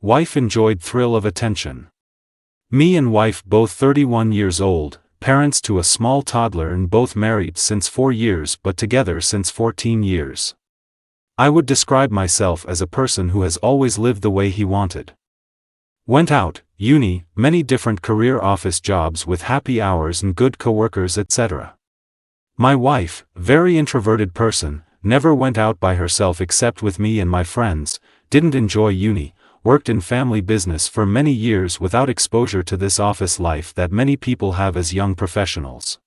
Wife enjoyed thrill of attention. Me and wife both 31 years old, parents to a small toddler and both married since 4 years but together since 14 years. I would describe myself as a person who has always lived the way he wanted. Went out, uni, many different career office jobs with happy hours and good coworkers etc. My wife, very introverted person, never went out by herself except with me and my friends, didn't enjoy uni, worked in family business for many years without exposure to this office life that many people have as young professionals.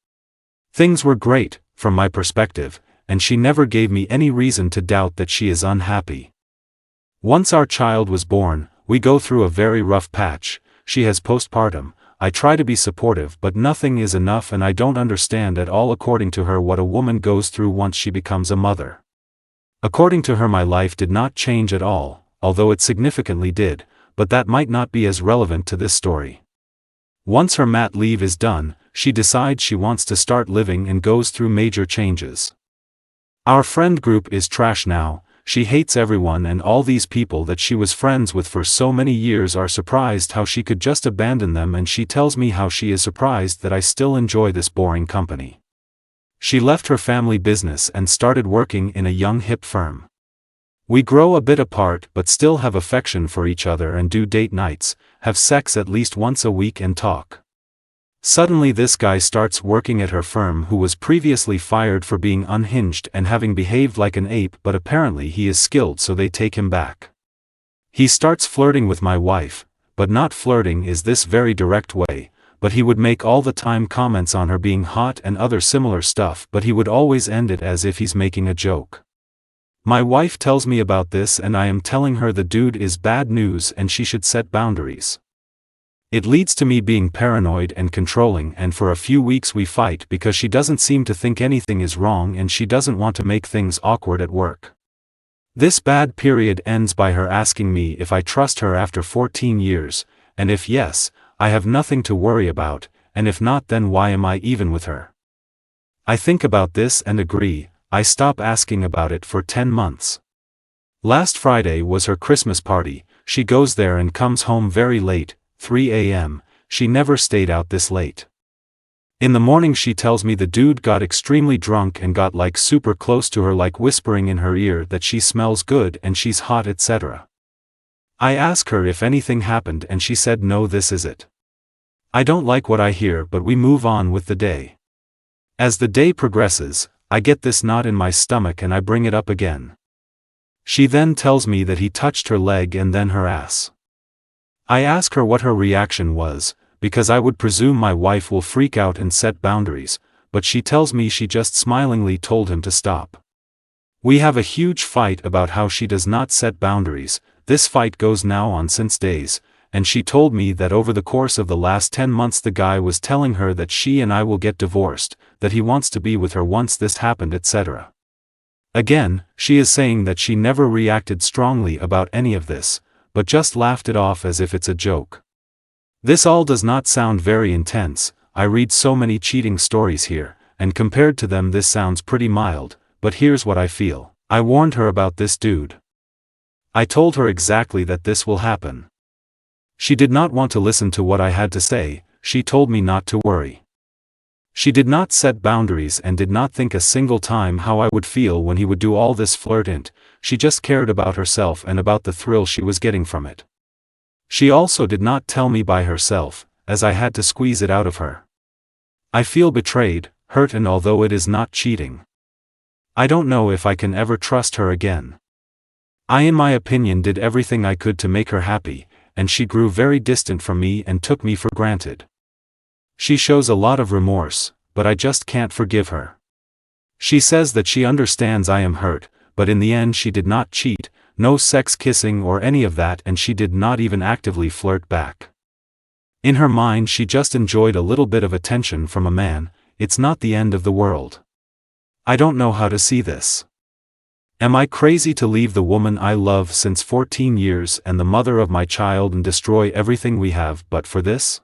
Things were great, from my perspective, and she never gave me any reason to doubt that she is unhappy. Once our child was born, we go through a very rough patch. She has postpartum. I try to be supportive but nothing is enough and I don't understand at all according to her what a woman goes through once she becomes a mother. According to her my life did not change at all, although it significantly did, but that might not be as relevant to this story. Once her mat leave is done, she decides she wants to start living and goes through major changes. Our friend group is trash now. She hates everyone and all these people that she was friends with for so many years are surprised how she could just abandon them and she tells me how she is surprised that I still enjoy this boring company. She left her family business and started working in a young hip firm. We grow a bit apart but still have affection for each other and do date nights, have sex at least once a week and talk. Suddenly this guy starts working at her firm who was previously fired for being unhinged and having behaved like an ape but apparently he is skilled so they take him back. He starts flirting with my wife, but not flirting is this very direct way, but he would make all the time comments on her being hot and other similar stuff but he would always end it as if he's making a joke. My wife tells me about this and I am telling her the dude is bad news and she should set boundaries. It leads to me being paranoid and controlling and for a few weeks we fight because she doesn't seem to think anything is wrong and she doesn't want to make things awkward at work. This bad period ends by her asking me if I trust her after 14 years, and if yes, I have nothing to worry about, and if not then why am I even with her? I think about this and agree. I stop asking about it for 10 months. Last Friday was her Christmas party. She goes there and comes home very late, 3 a.m., she never stayed out this late. In the morning she tells me the dude got extremely drunk and got like super close to her like whispering in her ear that she smells good and she's hot etc. I ask her if anything happened and she said no this is it. I don't like what I hear but we move on with the day. As the day progresses, I get this knot in my stomach and I bring it up again. She then tells me that he touched her leg and then her ass. I ask her what her reaction was, because I would presume my wife will freak out and set boundaries, but she tells me she just smilingly told him to stop. We have a huge fight about how she does not set boundaries. This fight goes now on since days, and she told me that over the course of the last 10 months the guy was telling her that she and I will get divorced, that he wants to be with her once this happened etc. Again, she is saying that she never reacted strongly about any of this, but just laughed it off as if it's a joke. This all does not sound very intense. I read so many cheating stories here, and compared to them this sounds pretty mild, but here's what I feel. I warned her about this dude. I told her exactly that this will happen. She did not want to listen to what I had to say. She told me not to worry. She did not set boundaries and did not think a single time how I would feel when he would do all this flirting. She just cared about herself and about the thrill she was getting from it. She also did not tell me by herself, as I had to squeeze it out of her. I feel betrayed, hurt and although it is not cheating, I don't know if I can ever trust her again. I in my opinion did everything I could to make her happy, and she grew very distant from me and took me for granted. She shows a lot of remorse, but I just can't forgive her. She says that she understands I am hurt, but in the end she did not cheat, no sex kissing or any of that and she did not even actively flirt back. In her mind she just enjoyed a little bit of attention from a man. It's not the end of the world. I don't know how to see this. Am I crazy to leave the woman I love since 14 years and the mother of my child and destroy everything we have but for this?